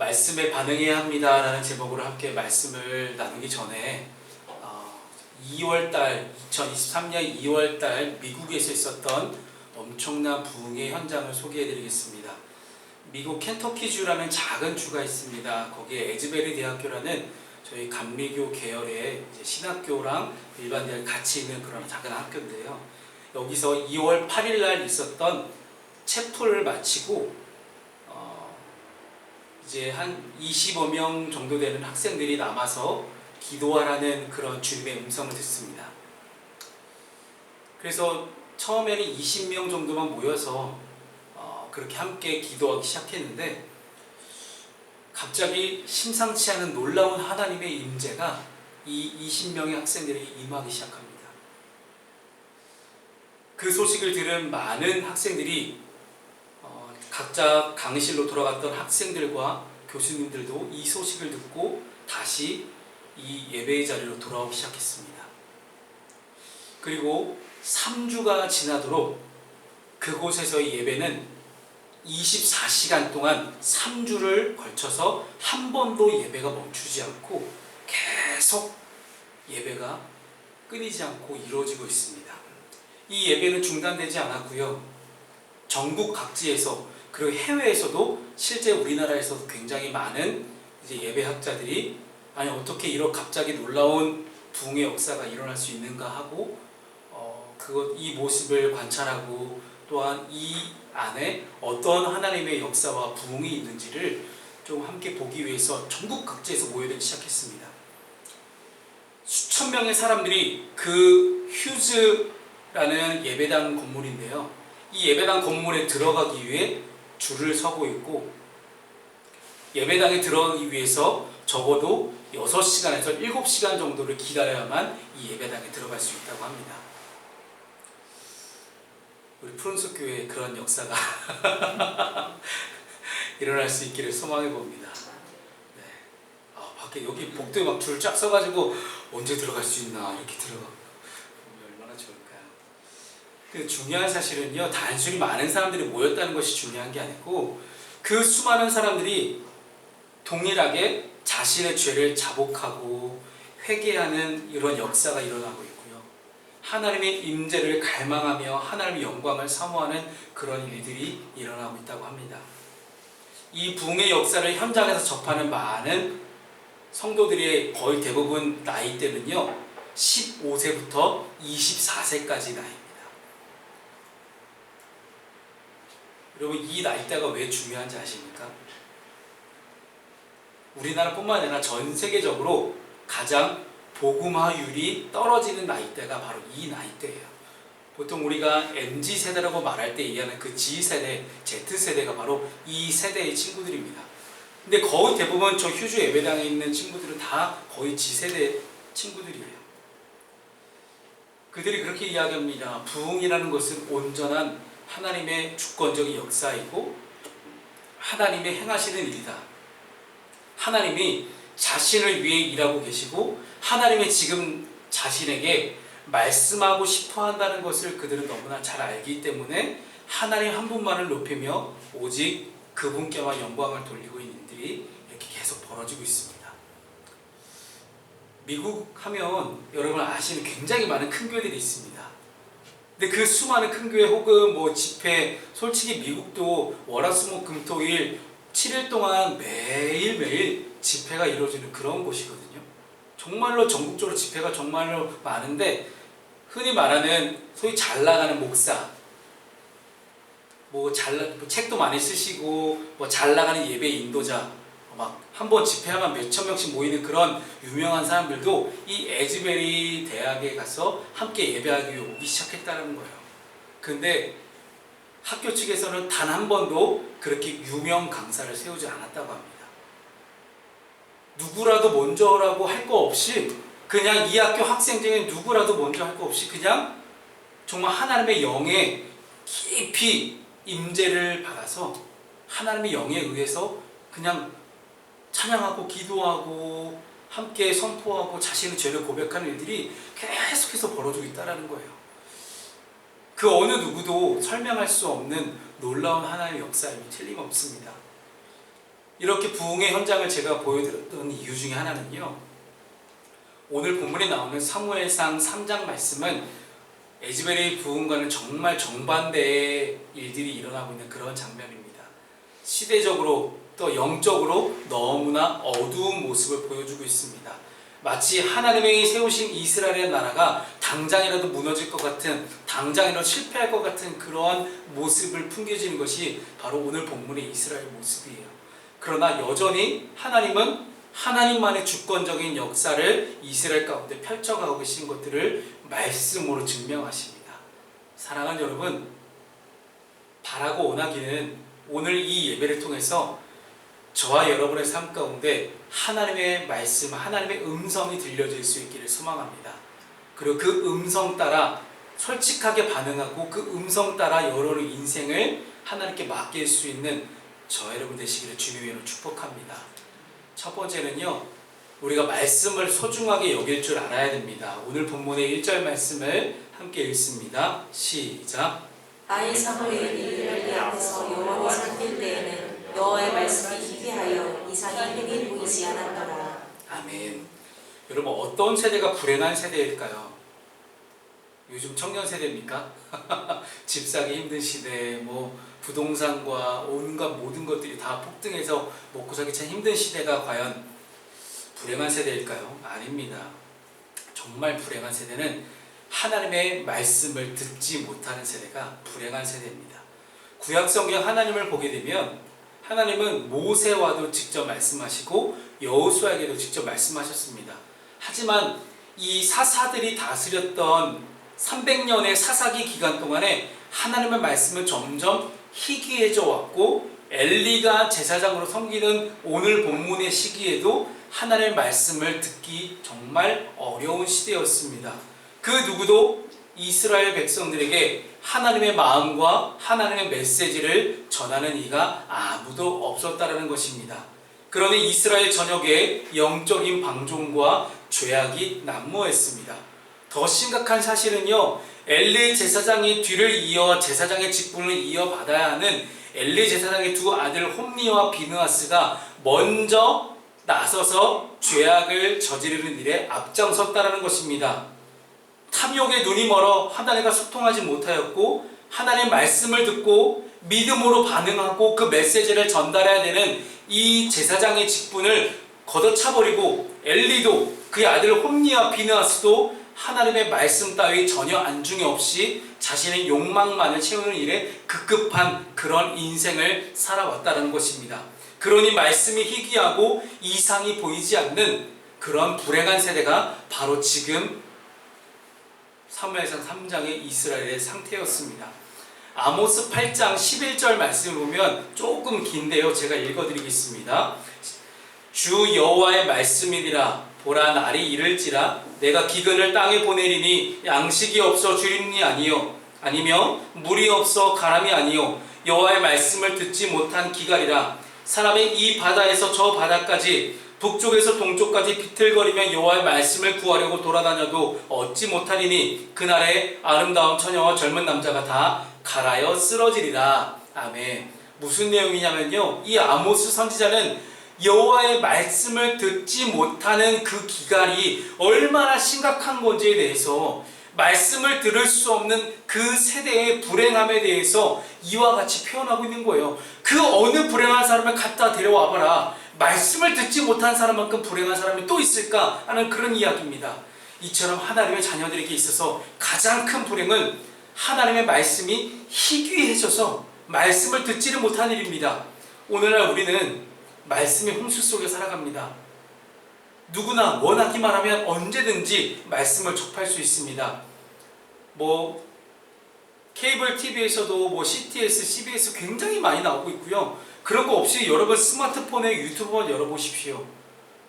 말씀에 반응해야 합니다 라는 제목으로 함께 말씀을 나누기 전에 2월달 2023년 2월달 미국에서 있었던 엄청난 부흥의 현장을 소개해 드리겠습니다. 미국 켄터키주라는 작은 주가 있습니다. 거기에 에즈베리 대학교라는 저희 감리교 계열의 신학교랑 일반 대학 같이 있는 그런 작은 학교인데요. 여기서 2월 8일 날 있었던 채플을 마치고 이제 한 25명 정도 되는 학생들이 남아서 기도하라는 그런 주님의 음성을 듣습니다. 그래서 처음에는 20명 정도만 모여서 그렇게 함께 기도하기 시작했는데 갑자기 심상치 않은 놀라운 하나님의 임재가 이 20명의 학생들에게 임하기 시작합니다. 그 소식을 들은 많은 학생들이 각자 강의실로 돌아갔던 학생들과 교수님들도 이 소식을 듣고 다시 이 예배의 자리로 돌아오기 시작했습니다. 그리고 3주가 지나도록 그곳에서의 예배는 24시간 동안 3주를 걸쳐서 한 번도 예배가 멈추지 않고 계속 예배가 끊이지 않고 이루어지고 있습니다. 이 예배는 중단되지 않았고요. 전국 각지에서 그리고 해외에서도 실제 우리나라에서도 굉장히 많은 이제 예배학자들이 아니 어떻게 이런 갑자기 놀라운 부흥의 역사가 일어날 수 있는가 하고 이 모습을 관찰하고 또한 이 안에 어떤 하나님의 역사와 부흥이 있는지를 좀 함께 보기 위해서 전국 각지에서 모여들기 시작했습니다. 수천 명의 사람들이 그 휴즈라는 예배당 건물인데요. 이 예배당 건물에 들어가기 위해 줄을 서고 있고 예배당에 들어가기 위해서 적어도 6시간에서 7시간 정도를 기다려야만 이 예배당에 들어갈 수 있다고 합니다. 우리 푸른숲 교회에 그런 역사가 일어날 수 있기를 소망해 봅니다. 네. 밖에 여기 복도에 막 줄 쫙 서가지고 언제 들어갈 수 있나 이렇게 들어가면 얼마나 좋을까요? 그 중요한 사실은요, 단순히 많은 사람들이 모였다는 것이 중요한 게 아니고 그 수많은 사람들이 동일하게 자신의 죄를 자복하고 회개하는 이런 역사가 일어나고 있고요. 하나님의 임재를 갈망하며 하나님의 영광을 사모하는 그런 일들이 일어나고 있다고 합니다. 이 부흥의 역사를 현장에서 접하는 많은 성도들의 거의 대부분 나이대는요 15세부터 24세까지 나이입니다. 여러분 이 나이대가 왜 중요한지 아십니까? 우리나라뿐만 아니라 전 세계적으로 가장 복음화율이 떨어지는 나이대가 바로 이 나이대예요. 보통 우리가 MZ세대라고 말할 때 얘기하는 그 G세대, Z세대가 바로 이 세대의 친구들입니다. 근데 거의 대부분 저 휴주 예배당에 있는 친구들은 다 거의 G세대 친구들이에요. 그들이 그렇게 이야기합니다. 부흥이라는 것은 온전한 하나님의 주권적인 역사이고 하나님의 행하시는 일이다. 하나님이 자신을 위해 일하고 계시고 하나님의 지금 자신에게 말씀하고 싶어 한다는 것을 그들은 너무나 잘 알기 때문에 하나님 한 분만을 높이며 오직 그분께만 영광을 돌리고 있는 일들이 이렇게 계속 벌어지고 있습니다. 미국 하면 여러분 아시는 굉장히 많은 큰 교회들이 있습니다. 근데 그 수많은 큰 교회 혹은 뭐 집회, 솔직히 미국도 월화수목금토일 7일 동안 매일매일 집회가 이루어지는 그런 곳이거든요. 정말로 전국적으로 집회가 정말로 많은데 흔히 말하는 소위 잘 나가는 목사, 책도 많이 쓰시고 잘 나가는 예배 인도자, 막 한 번 집회하면 몇천 명씩 모이는 그런 유명한 사람들도 이 에즈베리 대학에 가서 함께 예배하기 위해 오기 시작했다는 거예요. 근데 학교 측에서는 단 한 번도 그렇게 유명 강사를 세우지 않았다고 합니다. 누구라도 먼저라고 할 거 없이 그냥 이 학교 학생 중에 누구라도 먼저 할 거 없이 그냥 정말 하나님의 영에 깊이 임재를 받아서 하나님의 영에 의해서 그냥 찬양하고 기도하고 함께 선포하고 자신의 죄를 고백하는 일들이 계속해서 벌어지고 있다는 거예요. 그 어느 누구도 설명할 수 없는 놀라운 하나님의 역사임이 틀림없습니다. 이렇게 부흥의 현장을 제가 보여드렸던 이유 중에 하나는요, 오늘 본문에 나오는 사무엘상 3장 말씀은 에즈벨의 부흥과는 정말 정반대의 일들이 일어나고 있는 그런 장면입니다. 시대적으로 또 영적으로 너무나 어두운 모습을 보여주고 있습니다. 마치 하나님이 세우신 이스라엘의 나라가 당장이라도 무너질 것 같은, 당장이라도 실패할 것 같은 그러한 모습을 풍겨지는 것이 바로 오늘 본문의 이스라엘 모습이에요. 그러나 여전히 하나님은 하나님만의 주권적인 역사를 이스라엘 가운데 펼쳐가고 계신 것들을 말씀으로 증명하십니다. 사랑하는 여러분, 바라고 원하기는 오늘 이 예배를 통해서 저와 여러분의 삶 가운데 하나님의 말씀, 하나님의 음성이 들려질 수 있기를 소망합니다. 그리고 그 음성 따라 솔직하게 반응하고 그 음성 따라 여러분의 인생을 하나님께 맡길 수 있는 저 여러분 되시기를 주님의 이름으로 축복합니다. 첫 번째는요, 우리가 말씀을 소중하게 여길 줄 알아야 됩니다. 오늘 본문의 1절 말씀을 함께 읽습니다. 시작. 아이 사무엘이 엘리 앞에서 여호와를 살필 때에는 여호와의 말씀이 희귀하여 이상이 흔히 보이지 않았더라. 아멘. 여러분, 어떤 세대가 불행한 세대일까요? 요즘 청년 세대입니까? 집 사기 힘든 시대, 부동산과 온갖 모든 것들이 다 폭등해서 먹고 살기 참 힘든 시대가 과연 불행한 세대일까요? 아닙니다. 정말 불행한 세대는 하나님의 말씀을 듣지 못하는 세대가 불행한 세대입니다. 구약성경 하나님을 보게 되면 하나님은 모세와도 직접 말씀하시고 여호수아에게도 직접 말씀하셨습니다. 하지만 이 사사들이 다스렸던 300년의 사사기 기간 동안에 하나님의 말씀은 점점 희귀해져 왔고, 엘리가 제사장으로 섬기는 오늘 본문의 시기에도 하나님의 말씀을 듣기 정말 어려운 시대였습니다. 그 누구도 이스라엘 백성들에게 하나님의 마음과 하나님의 메시지를 전하는 이가 아무도 없었다라는 것입니다. 그러니 이스라엘 전역에 영적인 방종과 죄악이 난무했습니다. 더 심각한 사실은요, 엘리 제사장이 뒤를 이어 제사장의 직분을 이어받아야 하는 엘리 제사장의 두 아들 홈니와 비느하스가 먼저 나서서 죄악을 저지르는 일에 앞장섰다라는 것입니다. 탐욕에 눈이 멀어 하나님과 소통하지 못하였고, 하나님의 말씀을 듣고 믿음으로 반응하고 그 메시지를 전달해야 되는 이 제사장의 직분을 걷어차버리고, 엘리도 그의 아들 홈니와 비느하스도 하나님의 말씀 따위 전혀 안중에 없이 자신의 욕망만을 채우는 일에 급급한 그런 인생을 살아왔다는 것입니다. 그러니 말씀이 희귀하고 이상이 보이지 않는 그런 불행한 세대가 바로 지금 사무엘상 3장의 이스라엘의 상태였습니다. 아모스 8장 11절 말씀을 보면 조금 긴데요, 제가 읽어드리겠습니다. 주 여호와의 말씀이니라. 보라, 날이 이를지라 내가 기근을 땅에 보내리니 양식이 없어 주림이 아니요 아니며 물이 없어 가람이 아니요 여호와의 말씀을 듣지 못한 기갈이라. 사람이 이 바다에서 저 바다까지 북쪽에서 동쪽까지 비틀거리며 여호와의 말씀을 구하려고 돌아다녀도 얻지 못하리니 그날에 아름다운 처녀와 젊은 남자가 다 갈아여 쓰러지리라. 아멘. 무슨 내용이냐면요, 이 아모스 선지자는 여호와의 말씀을 듣지 못하는 그 기갈이 얼마나 심각한 건지에 대해서, 말씀을 들을 수 없는 그 세대의 불행함에 대해서 이와 같이 표현하고 있는 거예요. 그 어느 불행한 사람을 갖다 데려와봐라, 말씀을 듣지 못한 사람만큼 불행한 사람이 또 있을까 하는 그런 이야기입니다. 이처럼 하나님의 자녀들에게 있어서 가장 큰 불행은 하나님의 말씀이 희귀해져서 말씀을 듣지를 못한 일입니다. 오늘날 우리는 말씀의 홍수 속에 살아갑니다. 누구나 원하기만 하면 언제든지 말씀을 접할 수 있습니다. 케이블 TV에서도 CTS, CBS 굉장히 많이 나오고 있고요. 그런 거 없이 여러분 스마트폰에 유튜브만 열어보십시오.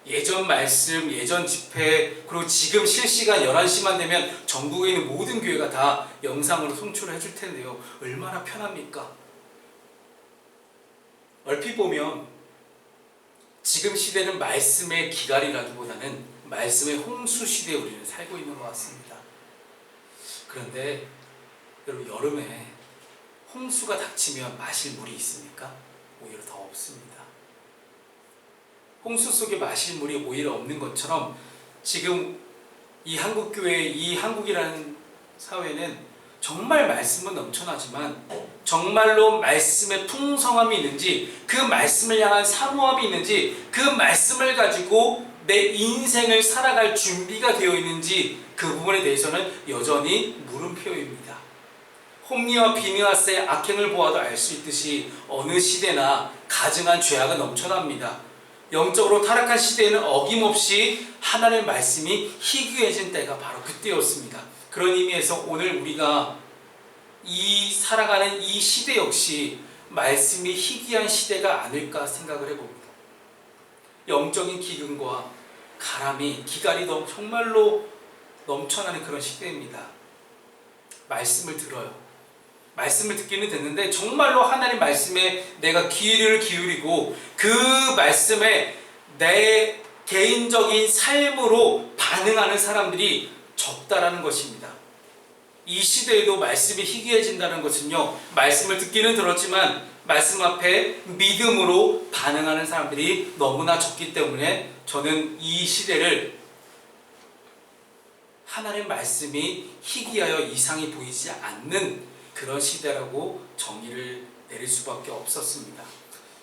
예전 말씀, 예전 집회, 그리고 지금 실시간 11시만 되면 전국에 있는 모든 교회가 다 영상으로 송출을 해줄 텐데요. 얼마나 편합니까? 얼핏 보면 지금 시대는 말씀의 기갈이라기보다는 말씀의 홍수 시대에 우리는 살고 있는 것 같습니다. 그런데 여러분, 여름에 홍수가 닥치면 마실 물이 있습니까? 오히려 더 없습니다. 홍수 속에 마실 물이 오히려 없는 것처럼 지금 이 한국교회, 이 한국이라는 사회는 정말 말씀은 넘쳐나지만 정말로 말씀의 풍성함이 있는지, 그 말씀을 향한 사모함이 있는지, 그 말씀을 가지고 내 인생을 살아갈 준비가 되어 있는지, 그 부분에 대해서는 여전히 물음표입니다. 홈리와 비느하스의 악행을 보아도 알 수 있듯이 어느 시대나 가증한 죄악은 넘쳐납니다. 영적으로 타락한 시대에는 어김없이 하나님의 말씀이 희귀해진 때가 바로 그때였습니다. 그런 의미에서 오늘 우리가 살아가는 이 시대 역시 말씀이 희귀한 시대가 아닐까 생각을 해봅니다. 영적인 기근과 기갈이 정말로 넘쳐나는 그런 시대입니다. 말씀을 들어요. 말씀을 듣기는 듣는데 정말로 하나님 말씀에 내가 귀를 기울이고 그 말씀에 내 개인적인 삶으로 반응하는 사람들이 적다라는 것입니다. 이 시대에도 말씀이 희귀해진다는 것은요, 말씀을 듣기는 들었지만 말씀 앞에 믿음으로 반응하는 사람들이 너무나 적기 때문에 저는 이 시대를 하나님의 말씀이 희귀하여 이상이 보이지 않는 그런 시대라고 정의를 내릴 수밖에 없었습니다.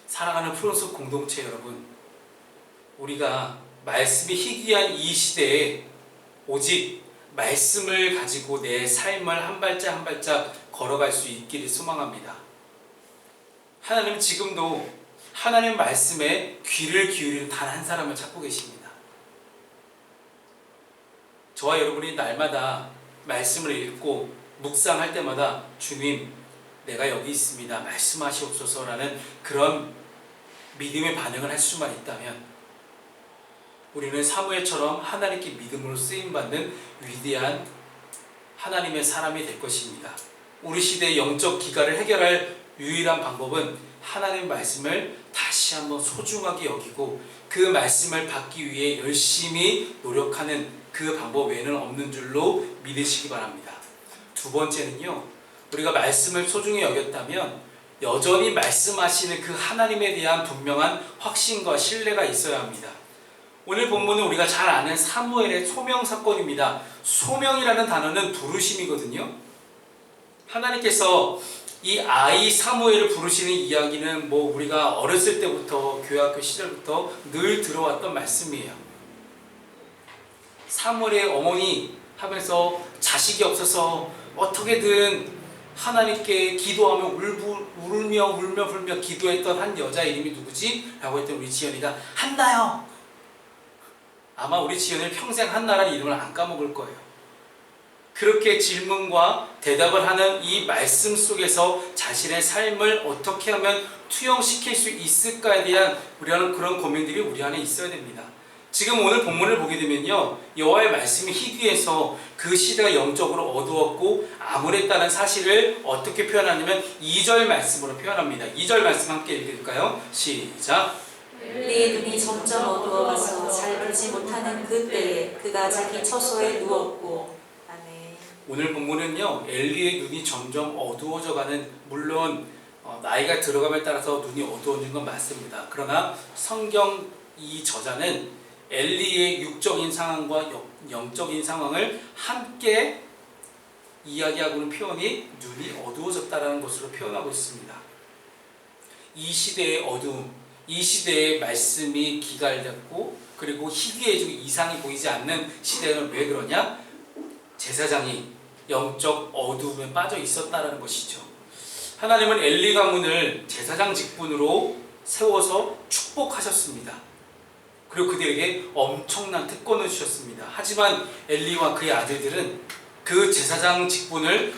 사랑하는 프로스 공동체 여러분, 우리가 말씀이 희귀한 이 시대에 오직 말씀을 가지고 내 삶을 한 발짝 한 발짝 걸어갈 수 있기를 소망합니다. 하나님은 지금도 하나님 말씀에 귀를 기울이는 단 한 사람을 찾고 계십니다. 저와 여러분이 날마다 말씀을 읽고 묵상할 때마다 주님, 내가 여기 있습니다. 말씀하시옵소서라는 그런 믿음의 반응을 할 수만 있다면 우리는 사무엘처럼 하나님께 믿음으로 쓰임받는 위대한 하나님의 사람이 될 것입니다. 우리 시대의 영적 기갈을 해결할 유일한 방법은 하나님의 말씀을 다시 한번 소중하게 여기고 그 말씀을 받기 위해 열심히 노력하는 그 방법 외에는 없는 줄로 믿으시기 바랍니다. 두 번째는요, 우리가 말씀을 소중히 여겼다면 여전히 말씀하시는 그 하나님에 대한 분명한 확신과 신뢰가 있어야 합니다. 오늘 본문은 우리가 잘 아는 사무엘의 소명 사건입니다. 소명이라는 단어는 부르심이거든요. 하나님께서 이 아이 사무엘을 부르시는 이야기는 우리가 어렸을 때부터 교회학교 시절부터 늘 들어왔던 말씀이에요. 사무엘의 어머니 하면서 자식이 없어서 어떻게든 하나님께 기도하며 울며 불며 기도했던 한 여자 이름이 누구지? 라고 했더니 우리 지연이가 한나요. 아마 우리 지연이는 평생 한나라는 이름을 안 까먹을 거예요. 그렇게 질문과 대답을 하는 이 말씀 속에서 자신의 삶을 어떻게 하면 투영시킬 수 있을까에 대한 그런 고민들이 우리 안에 있어야 됩니다. 지금 오늘 본문을 보게 되면요, 여호와의 말씀이 희귀해서 그 시대가 영적으로 어두웠고 암울했다는 사실을 어떻게 표현하냐면 2절 말씀으로 표현합니다. 2절 말씀 함께 읽을까요? 시작. 엘리의 눈이 점점 어두워가서 잘 보지 못하는 그때에 그가 자기 처소에 누웠고. 아멘. 오늘 본문은요, 엘리의 눈이 점점 어두워져가는, 물론 나이가 들어감에 따라서 눈이 어두워진 건 맞습니다. 그러나 성경 이 저자는 엘리의 육적인 상황과 영적인 상황을 함께 이야기하고는 표현이 눈이 어두워졌다는 것으로 표현하고 있습니다. 이 시대의 어두움, 이 시대의 말씀이 기갈렸고 그리고 희귀해지고 이상이 보이지 않는 시대는 왜 그러냐? 제사장이 영적 어두움에 빠져 있었다는 것이죠. 하나님은 엘리 가문을 제사장 직분으로 세워서 축복하셨습니다. 그리고 그들에게 엄청난 특권을 주셨습니다. 하지만 엘리와 그의 아들들은 그 제사장 직분을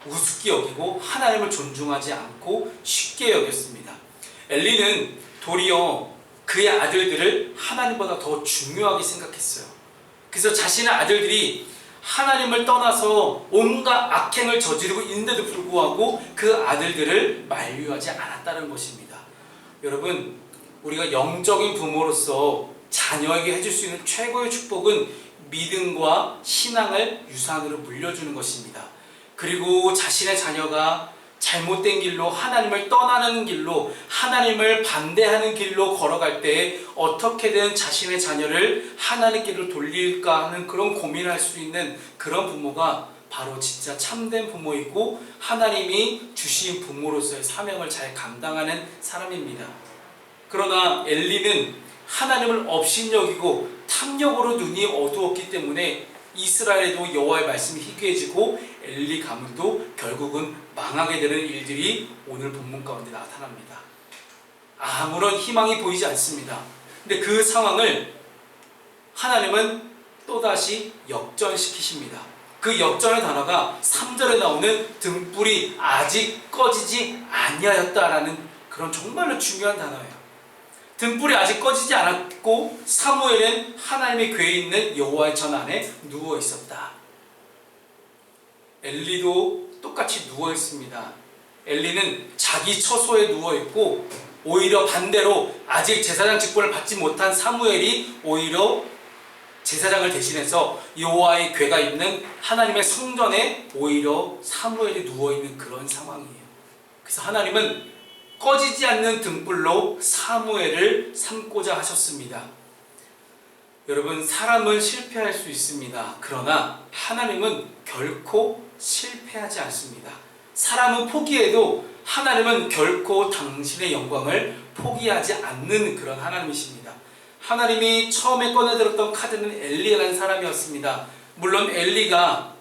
우습게 여기고 하나님을 존중하지 않고 쉽게 여겼습니다. 엘리는 도리어 그의 아들들을 하나님보다 더 중요하게 생각했어요. 그래서 자신의 아들들이 하나님을 떠나서 온갖 악행을 저지르고 있는데도 불구하고 그 아들들을 만류하지 않았다는 것입니다. 여러분, 우리가 영적인 부모로서 자녀에게 해줄 수 있는 최고의 축복은 믿음과 신앙을 유산으로 물려주는 것입니다. 그리고 자신의 자녀가 잘못된 길로, 하나님을 떠나는 길로, 하나님을 반대하는 길로 걸어갈 때 어떻게든 자신의 자녀를 하나님께로 돌릴까 하는 그런 고민을 할 수 있는 그런 부모가 바로 진짜 참된 부모이고 하나님이 주신 부모로서의 사명을 잘 감당하는 사람입니다. 그러나 엘리는 하나님을 업신여기고 탐욕으로 눈이 어두웠기 때문에 이스라엘에도 여호와의 말씀이 희귀해지고 엘리 가문도 결국은 망하게 되는 일들이 오늘 본문 가운데 나타납니다. 아무런 희망이 보이지 않습니다. 근데 그 상황을 하나님은 또다시 역전시키십니다. 그 역전의 단어가 3절에 나오는 등불이 아직 꺼지지 아니하였다라는 그런 정말로 중요한 단어예요. 등불이 아직 꺼지지 않았고 사무엘은 하나님의 궤에 있는 여호와의 전 안에 누워 있었다. 엘리도 똑같이 누워 있습니다. 엘리는 자기 처소에 누워 있고 오히려 반대로 아직 제사장 직분을 받지 못한 사무엘이 오히려 제사장을 대신해서 여호와의 궤가 있는 하나님의 성전에 오히려 사무엘이 누워 있는 그런 상황이에요. 그래서 하나님은 꺼지지 않는 등불로 사무엘을 삼고자 하셨습니다. 여러분, 사람은 실패할 수 있습니다. 그러나 하나님은 결코 실패하지 않습니다. 사람은 포기해도 하나님은 결코 당신의 영광을 포기하지 않는 그런 하나님이십니다. 하나님이 처음에 꺼내들었던 카드는 엘리라는 사람이었습니다. 물론 엘리가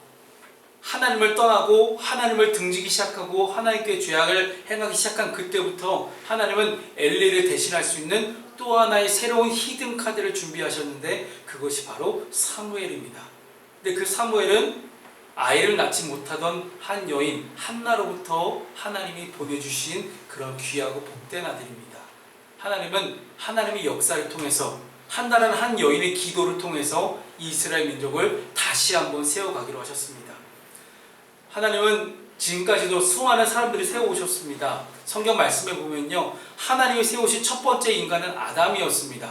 하나님을 떠나고 하나님을 등지기 시작하고 하나님께 죄악을 행하기 시작한 그때부터 하나님은 엘리를 대신할 수 있는 또 하나의 새로운 히든 카드를 준비하셨는데 그것이 바로 사무엘입니다. 근데 그 사무엘은 아이를 낳지 못하던 한 여인 한나로부터 하나님이 보내주신 그런 귀하고 복된 아들입니다. 하나님은 하나님의 역사를 통해서 한나라는 한 여인의 기도를 통해서 이스라엘 민족을 다시 한번 세워가기로 하셨습니다. 하나님은 지금까지도 수많은 사람들이 세워오셨습니다. 성경 말씀에 보면요, 하나님이 세우신 첫 번째 인간은 아담이었습니다.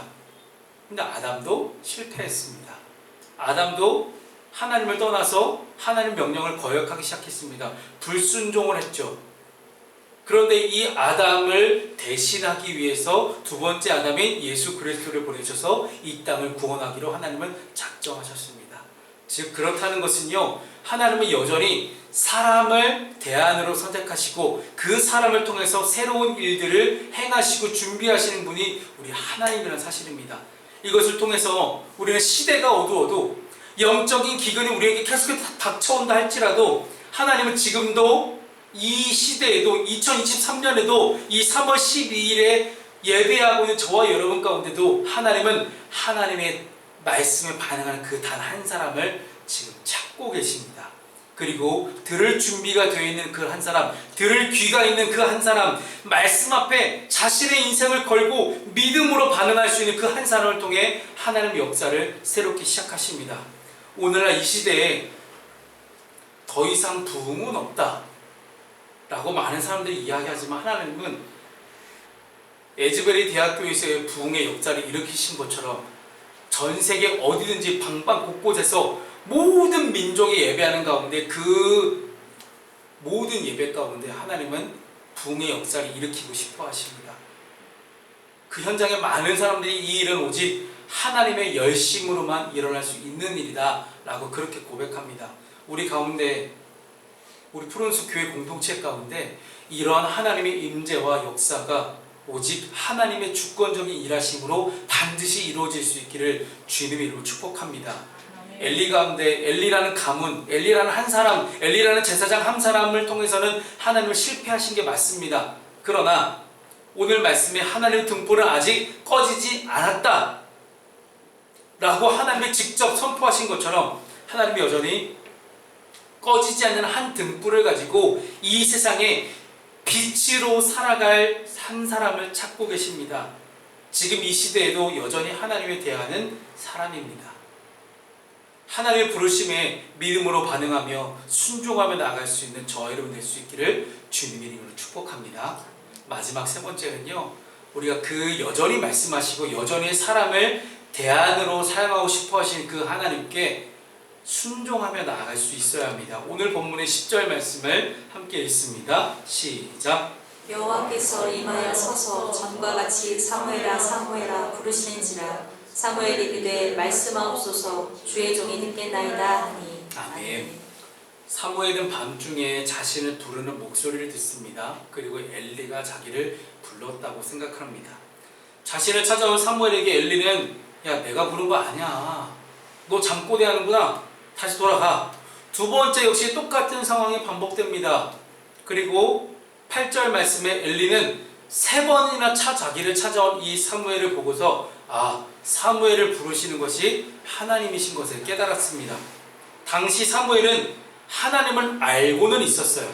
근데 아담도 실패했습니다. 아담도 하나님을 떠나서 하나님 명령을 거역하기 시작했습니다. 불순종을 했죠. 그런데 이 아담을 대신하기 위해서 두 번째 아담인 예수 그리스도를 보내셔서 이 땅을 구원하기로 하나님은 작정하셨습니다. 즉 그렇다는 것은요, 하나님은 여전히 사람을 대안으로 선택하시고 그 사람을 통해서 새로운 일들을 행하시고 준비하시는 분이 우리 하나님이라는 사실입니다. 이것을 통해서 우리는 시대가 어두워도 영적인 기근이 우리에게 계속해서 닥쳐온다 할지라도 하나님은 지금도 이 시대에도 2023년에도 이 3월 12일에 예배하고 있는 저와 여러분 가운데도 하나님은 하나님의 말씀에 반응하는 그 단 한 사람을 지금 찾고 계십니다. 그리고 들을 준비가 되어 있는 그 한 사람, 들을 귀가 있는 그 한 사람, 말씀 앞에 자신의 인생을 걸고 믿음으로 반응할 수 있는 그 한 사람을 통해 하나님의 역사를 새롭게 시작하십니다. 오늘날 이 시대에 더 이상 부흥은 없다 라고 많은 사람들이 이야기하지만 하나님은 에즈베리 대학교에서의 부흥의 역사를 일으키신 것처럼 전 세계 어디든지 방방 곳곳에서 모든 민족이 예배하는 가운데 그 모든 예배 가운데 하나님은 부흥의 역사를 일으키고 싶어 하십니다. 그 현장에 많은 사람들이 이 일은 오직 하나님의 열심으로만 일어날 수 있는 일이다 라고 그렇게 고백합니다. 우리 가운데, 우리 푸른숲 교회 공동체 가운데 이러한 하나님의 임재와 역사가 오직 하나님의 주권적인 일하심으로 반드시 이루어질 수 있기를 주님의 이름으로 축복합니다. 엘리 가운데 엘리라는 가문, 엘리라는 한 사람, 엘리라는 제사장 한 사람을 통해서는 하나님을 실패하신 게 맞습니다. 그러나 오늘 말씀에 하나님의 등불은 아직 꺼지지 않았다 라고 하나님이 직접 선포하신 것처럼 하나님이 여전히 꺼지지 않는 한 등불을 가지고 이 세상에 빛으로 살아갈 한 사람을 찾고 계십니다. 지금 이 시대에도 여전히 하나님에 대하는 사람입니다. 하나님의 부르심에 믿음으로 반응하며 순종하며 나아갈 수 있는 저와 여러분 될 수 있기를 주님의 이름으로 축복합니다. 마지막 세 번째는요, 우리가 그 여전히 말씀하시고 여전히 사람을 대안으로 사용하고 싶어 하시는 그 하나님께 순종하며 나아갈 수 있어야 합니다. 오늘 본문의 10절 말씀을 함께 읽습니다. 시작. 여호와께서 임하여 서서 전과 같이 사무엘아 사무엘아 부르시는지라 사무엘이 그대 말씀하옵소서 주의 종이 듣겠나이다 하니. 아멘. 사무엘은 밤중에 자신을 부르는 목소리를 듣습니다. 그리고 엘리가 자기를 불렀다고 생각합니다. 자신을 찾아온 사무엘에게 엘리는 야, 내가 부른 거 아니야. 너 잠꼬대 하는구나. 다시 돌아가. 두 번째 역시 똑같은 상황이 반복됩니다. 그리고 8절 말씀에 엘리는 3번이나 자기를 찾아온 이 사무엘을 보고서 사무엘을 부르시는 것이 하나님이신 것을 깨달았습니다. 당시 사무엘은 하나님을 알고는 있었어요.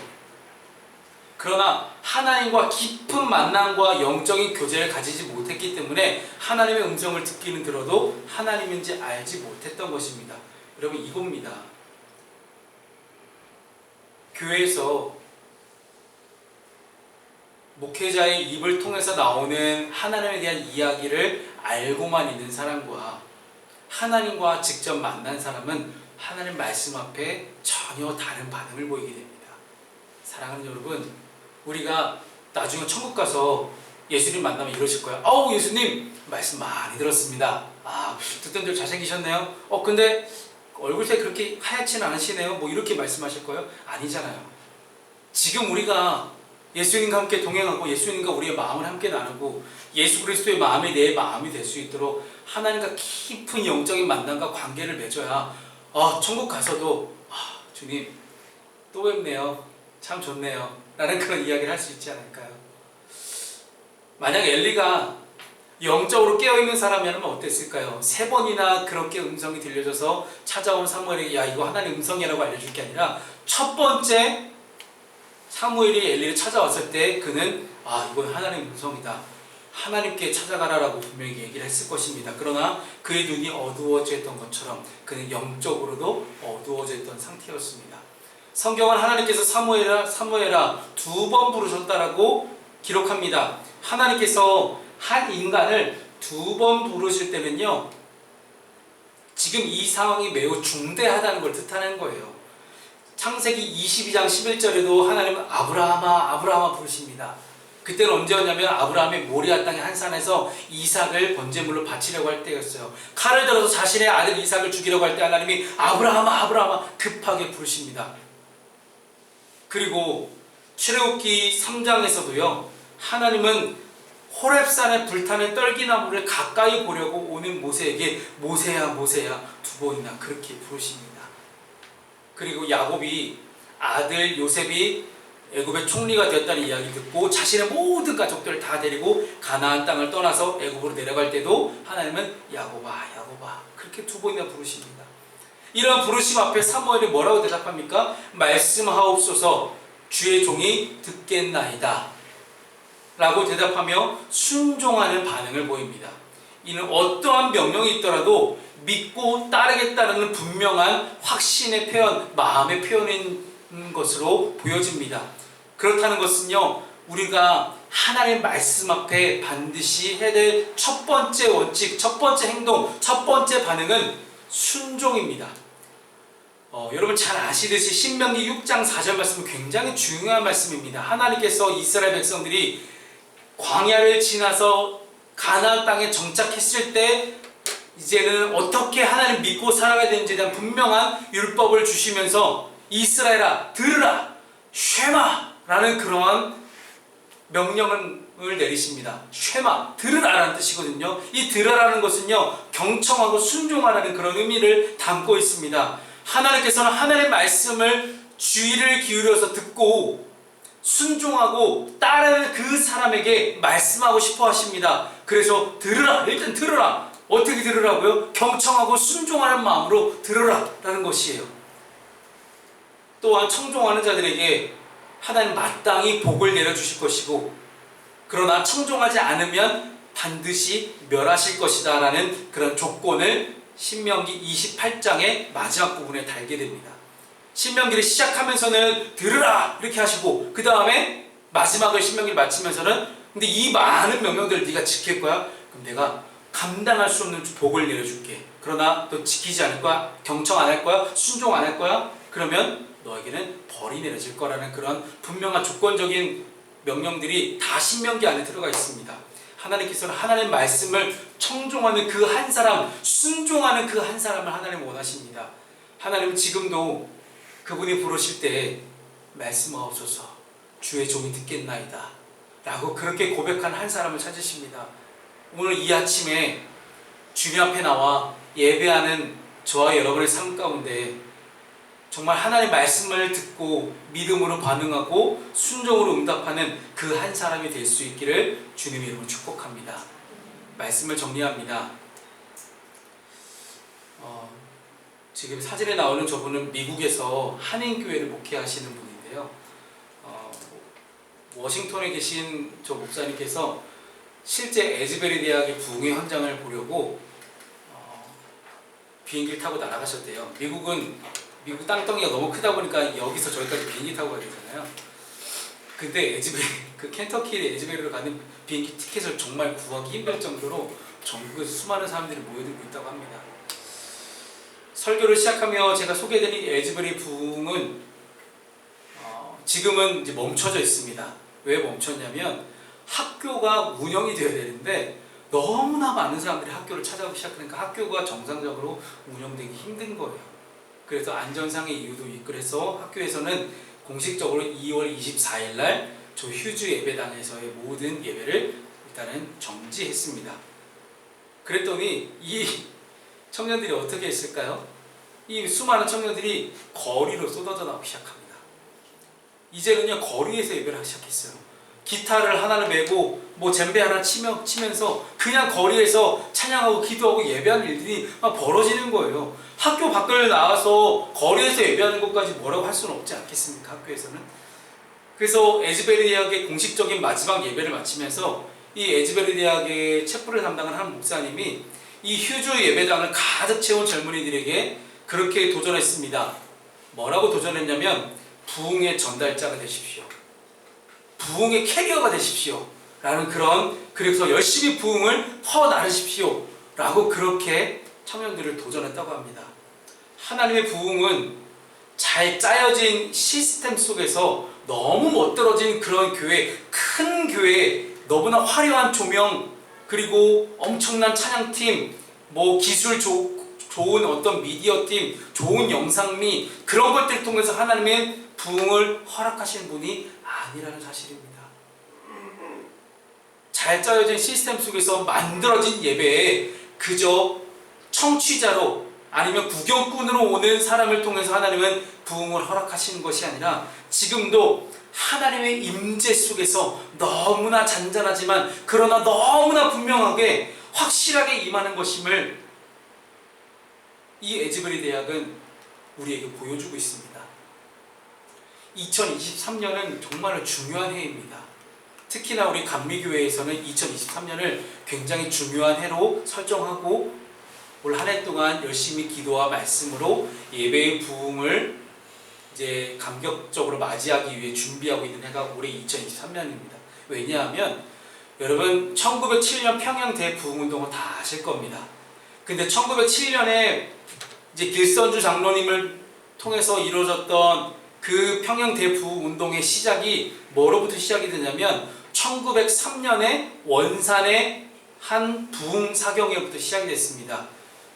그러나 하나님과 깊은 만남과 영적인 교제를 가지지 못했기 때문에 하나님의 음성을 듣기는 들어도 하나님인지 알지 못했던 것입니다. 여러분, 이겁니다. 교회에서 목회자의 입을 통해서 나오는 하나님에 대한 이야기를 알고만 있는 사람과 하나님과 직접 만난 사람은 하나님 말씀 앞에 전혀 다른 반응을 보이게 됩니다. 사랑하는 여러분, 우리가 나중에 천국 가서 예수님 만나면 이러실 거예요. 예수님 말씀 많이 들었습니다. 듣던 대로 잘생기셨네요. 근데 얼굴색 그렇게 하얗지는 않으시네요. 뭐 이렇게 말씀하실 거예요? 아니잖아요. 지금 우리가 예수님과 함께 동행하고 예수님과 우리의 마음을 함께 나누고 예수 그리스도의 마음이 내 마음이 될 수 있도록 하나님과 깊은 영적인 만남과 관계를 맺어야 천국 가서도 주님 또 뵙네요. 참 좋네요. 라는 그런 이야기를 할 수 있지 않을까요? 만약 엘리가 영적으로 깨어있는 사람이라면 어땠을까요? 3번이나 그렇게 음성이 들려져서 찾아온 사무엘에게 야, 이거 하나님 음성이라고 알려줄 게 아니라 첫 번째 사무엘이 엘리를 찾아왔을 때 그는 이건 하나님 음성이다. 하나님께 찾아가라라고 분명히 얘기를 했을 것입니다. 그러나 그의 눈이 어두워져 있던 것처럼 그는 영적으로도 어두워져 있던 상태였습니다. 성경은 하나님께서 사무엘아 2번 부르셨다라고 기록합니다. 하나님께서 한 인간을 2번 부르실 때는요, 지금 이 상황이 매우 중대하다는 걸 뜻하는 거예요. 창세기 22장 11절에도 하나님은 아브라함아 부르십니다. 그때는 언제였냐면 아브라함이 모리아 땅의 한 산에서 이삭을 번제물로 바치려고 할 때였어요. 칼을 들어서 자신의 아들 이삭을 죽이려고 할 때 하나님이 아브라함아 급하게 부르십니다. 그리고 출애굽기 3장에서도요, 하나님은 호렙산에 불타는 떨기나무를 가까이 보려고 오는 모세에게 모세야 2번이나 그렇게 부르십니다. 그리고 야곱이 아들 요셉이 애굽의 총리가 되었다는 이야기를 듣고 자신의 모든 가족들을 다 데리고 가나안 땅을 떠나서 애굽으로 내려갈 때도 하나님은 야곱아 그렇게 2번이나 부르십니다. 이런 부르심 앞에 사무엘이 뭐라고 대답합니까? 말씀하옵소서 주의 종이 듣겠나이다 라고 대답하며 순종하는 반응을 보입니다. 이는 어떠한 명령이 있더라도 믿고 따르겠다는 분명한 확신의 표현, 마음의 표현인 것으로 보여집니다. 그렇다는 것은요, 우리가 하나님의 말씀 앞에 반드시 해야 될 첫 번째 원칙, 첫 번째 행동, 첫 번째 반응은 순종입니다. 여러분 잘 아시듯이 신명기 6장 4절 말씀은 굉장히 중요한 말씀입니다. 하나님께서 이스라엘 백성들이 광야를 지나서 가나안 땅에 정착했을 때 이제는 어떻게 하나님 믿고 살아가야 되는지에 대한 분명한 율법을 주시면서 이스라엘아 들으라 쉐마라는 그러한 명령을 내리십니다. 쉐마 들으라라는 뜻이거든요. 이 들으라는 것은요, 경청하고 순종하라는 그런 의미를 담고 있습니다. 하나님께서는 하나님의 말씀을 주의를 기울여서 듣고 순종하고 따르는 그 사람에게 말씀하고 싶어 하십니다. 그래서 들으라, 일단 들으라. 어떻게 들으라고요? 경청하고 순종하는 마음으로 들으라 라는 것이에요. 또한 청종하는 자들에게 하나님 마땅히 복을 내려주실 것이고, 그러나 청종하지 않으면 반드시 멸하실 것이다 라는 그런 조건을 신명기 28장의 마지막 부분에 달게 됩니다. 신명기를 시작하면서는 들으라 이렇게 하시고, 그 다음에 마지막을 신명기를 마치면서는 근데 이 많은 명령들을 네가 지킬 거야? 그럼 내가 감당할 수 없는 복을 내려줄게. 그러나 너 지키지 않을 거야? 경청 안 할 거야? 순종 안 할 거야? 그러면 너에게는 벌이 내려질 거라는 그런 분명한 조건적인 명령들이 다 신명기 안에 들어가 있습니다. 하나님께서는 하나님의 말씀을 청종하는 그 한 사람, 순종하는 그 한 사람을 하나님 원하십니다. 하나님은 지금도 그분이 부르실 때 말씀하옵소서 주의 종이 듣겠나이다 라고 그렇게 고백한 한 사람을 찾으십니다. 오늘 이 아침에 주님 앞에 나와 예배하는 저와 여러분의 삶 가운데 정말 하나님의 말씀을 듣고 믿음으로 반응하고 순종으로 응답하는 그 한 사람이 될 수 있기를 주님 이름으로 축복합니다. 말씀을 정리합니다. 지금 사진에 나오는 저분은 미국에서 한인교회를 목회하시는 분인데요. 워싱턴에 계신 저 목사님께서 실제 에즈베리 대학의 부흥의 현장을 보려고 비행기를 타고 날아가셨대요. 미국 땅덩이가 너무 크다 보니까 여기서 저기까지 비행기 타고 가야 되잖아요. 근데 그 켄터키 에즈베리로 가는 비행기 티켓을 정말 구하기 힘들 정도로 전국에서 수많은 사람들이 모여들고 있다고 합니다. 설교를 시작하며 제가 소개해드린 에즈베리 부흥은 지금은 이제 멈춰져 있습니다. 왜 멈췄냐면 학교가 운영이 되어야 되는데 너무나 많은 사람들이 학교를 찾아오기 시작하니까 학교가 정상적으로 운영되기 힘든 거예요. 그래서 안전상의 이유도 있고 그래서 학교에서는 공식적으로 2월 24일 날 저 휴주 예배당에서의 모든 예배를 일단은 정지했습니다. 그랬더니 이 청년들이 어떻게 했을까요? 이 수많은 청년들이 거리로 쏟아져 나오기 시작합니다. 이제는요 거리에서 예배를 하기 시작했어요. 기타를 하나를 메고 뭐 젬베 하나 치면서 그냥 거리에서 찬양하고 기도하고 예배하는 일들이 막 벌어지는 거예요. 학교 밖을 나와서 거리에서 예배하는 것까지 뭐라고 할 수는 없지 않겠습니까? 학교에서는. 그래서 에즈베리 대학의 공식적인 마지막 예배를 마치면서 이 에즈베리 대학의 책부를 담당하는 한 목사님이 이 휴주 예배당을 가득 채운 젊은이들에게 그렇게 도전했습니다. 뭐라고 도전했냐면 부흥의 전달자가 되십시오. 부흥의 캐리어가 되십시오. 라는 그래서 열심히 부흥을 퍼나르십시오. 라고 그렇게 청년들을 도전했다고 합니다. 하나님의 부흥은 잘 짜여진 시스템 속에서 너무 멋들어진 그런 교회, 큰 교회, 너무나 화려한 조명, 그리고 엄청난 찬양팀, 뭐 기술 좋은 어떤 미디어팀, 좋은 영상미, 그런 것들을 통해서 하나님의 부흥을 허락하시는 분이 아니라는 사실입니다. 잘 짜여진 시스템 속에서 만들어진 예배에 그저 청취자로 아니면 구경꾼으로 오는 사람을 통해서 하나님은 부흥을 허락하시는 것이 아니라 지금도 하나님의 임재 속에서 너무나 잔잔하지만 그러나 너무나 분명하게 확실하게 임하는 것임을 이 에즈베리 대학은 우리에게 보여주고 있습니다. 2023년은 정말 중요한 해입니다. 특히나 우리 감리교회에서는 2023년을 굉장히 중요한 해로 설정하고 올 한 해 동안 열심히 기도와 말씀으로 예배의 부흥을 이제 감격적으로 맞이하기 위해 준비하고 있는 해가 올해 2023년입니다. 왜냐하면 여러분 1907년 평양 대부흥운동을 다 아실 겁니다. 근데 1907년에 이제 길선주 장로님을 통해서 이루어졌던 그 평양 대부흥운동의 시작이 뭐로부터 시작이 되냐면 1903년에 원산의 한 부흥 사경회부터 시작이 됐습니다.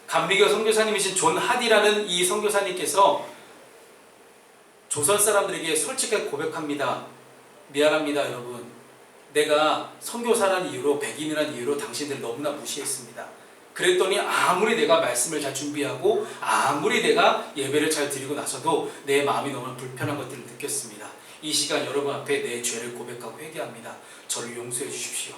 감리교 선교사님이신 존 하디라는 이 선교사님께서 조선 사람들에게 솔직하게 고백합니다. 미안합니다 여러분. 내가 선교사라는 이유로 백인이라는 이유로 당신들 너무나 무시했습니다. 그랬더니 아무리 내가 말씀을 잘 준비하고 아무리 내가 예배를 잘 드리고 나서도 내 마음이 너무 불편한 것들을 느꼈습니다. 이 시간 여러분 앞에 내 죄를 고백하고 회개합니다. 저를 용서해 주십시오.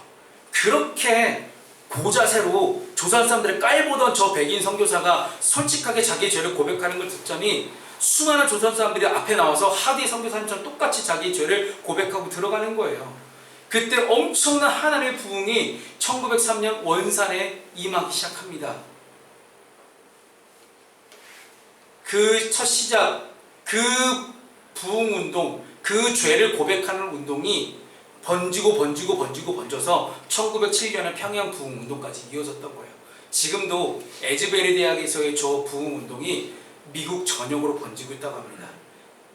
그렇게 고자세로 조선 사람들을 깔보던 저 백인 선교사가 솔직하게 자기 죄를 고백하는 걸 듣더니 수많은 조선 사람들이 앞에 나와서 하디 선교사님처럼 똑같이 자기 죄를 고백하고 들어가는 거예요. 그때 엄청난 하나님의 부흥이 1903년 원산에 임하기 시작합니다. 그 첫 시작, 그 부흥운동, 그 죄를 고백하는 운동이 번져서 1907년에 평양 부흥운동까지 이어졌던 거예요. 지금도 에즈베리 대학에서의 저 부흥운동이 미국 전역으로 번지고 있다고 합니다.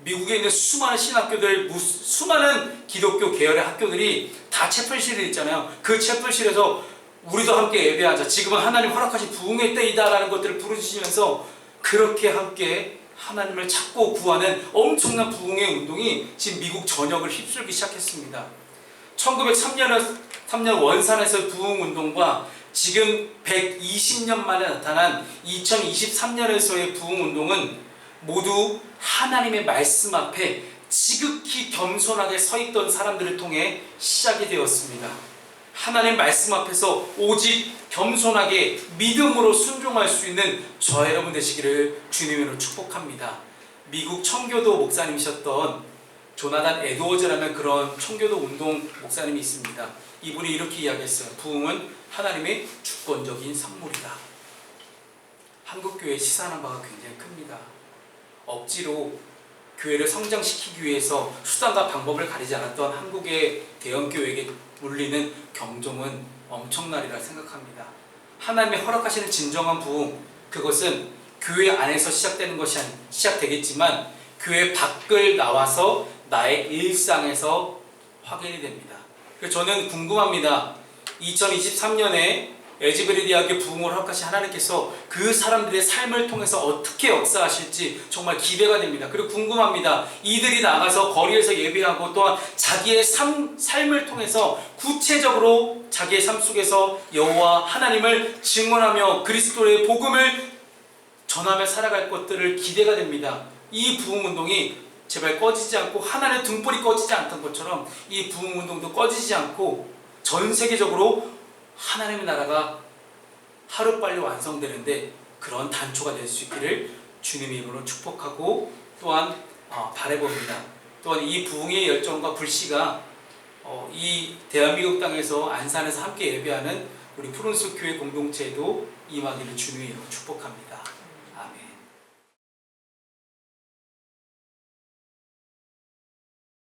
미국에 있는 수많은 신학교들, 수많은 기독교 계열의 학교들이 다 채플실이 있잖아요. 그 채플실에서 우리도 함께 예배하자, 지금은 하나님 허락하신 부흥의 때이다라는 것들을 부르짖으면서 그렇게 함께 하나님을 찾고 구하는 엄청난 부흥의 운동이 지금 미국 전역을 휩쓸기 시작했습니다. 1903년 원산에서의 부흥운동과 지금 120년 만에 나타난 2023년에서의 부흥운동은 모두 하나님의 말씀 앞에 지극히 겸손하게 서 있던 사람들을 통해 시작이 되었습니다. 하나님 말씀 앞에서 오직 겸손하게 믿음으로 순종할 수 있는 저와 여러분 되시기를 주님으로 축복합니다. 미국 청교도 목사님이셨던 조나단 에드워즈라는 그런 청교도 운동 목사님이 있습니다. 이분이 이렇게 이야기했어요. 부흥은 하나님의 주권적인 선물이다. 한국교회의 시사하는 바가 굉장히 큽니다. 억지로 교회를 성장시키기 위해서 수단과 방법을 가리지 않았던 한국의 대형교회에게 물리는 경종은 엄청나리라 생각합니다. 하나님의 허락하시는 진정한 부흥, 그것은 교회 안에서 시작되는 것이 시작되겠지만 교회 밖을 나와서 나의 일상에서 확인이 됩니다. 그래서 저는 궁금합니다. 2023년에 에즈베리 대학의 부흥을 허락하신 하나님께서 그 사람들의 삶을 통해서 어떻게 역사하실지 정말 기대가 됩니다. 그리고 궁금합니다. 이들이 나가서 거리에서 예배하고 또한 자기의 삶을 통해서 구체적으로 자기의 삶 속에서 여호와 하나님을 증언하며 그리스도의 복음을 전하며 살아갈 것들을 기대가 됩니다. 이 부흥운동이 제발 꺼지지 않고 하나님의 등불이 꺼지지 않던 것처럼 이 부흥운동도 꺼지지 않고 전 세계적으로 하나님의 나라가 하루빨리 완성되는데 그런 단초가 될 수 있기를 주님의 이름으로 축복하고 또한 바라봅니다. 또한 이 부흥의 열정과 불씨가 이 대한민국 땅에서 안산에서 함께 예배하는 우리 푸른숲 교회 공동체에도 임하기를 주님의 이름으로 축복합니다.